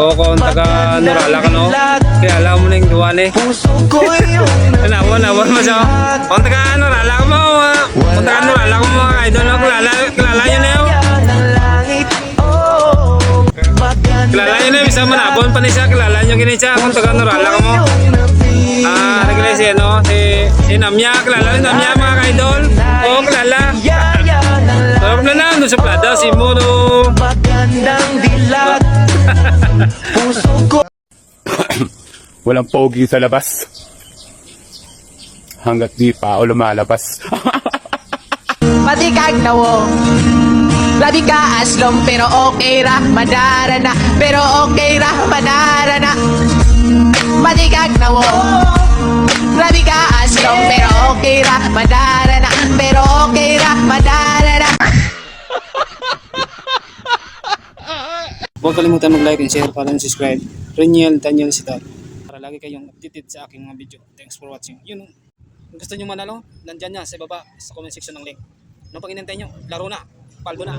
O kung taga Nurala ka no, kaya alam mo na yung duwan eh. Nawa mo siya. Kung taga Nurala ka mo, kung taga Nurala ka mo mga idol no, kilala nyo na yun. Kilala nyo na yun, bisa manabon pa na siya, kilala nyo gini siya kung taga Nurala ka mo. Nagkilala siya no, si Namya, kilala nyo Namya mga idol. Oo, kilala. Sarap na lang, doon sa plada, si Muro. Walang pogi sa labas. Hanggat di pa o lumalabas. Matikag na wo. Labi ka aslom pero okay ra madara na. Pero okay ra madara na. Matikag na wo. Labi ka aslom pero okay ra madara na. Pero okay ra madara na. Huwag kalimutan mag-like and share para subscribe. Reniel Daniel Sital. Para lagi kayong updated sa aking mga video. Thanks for watching. Yun, kung gusto nyo manalo, nandyan niya sa baba sa comment section ng link. Ano pang inantay nyo? Laro na. Paldo na.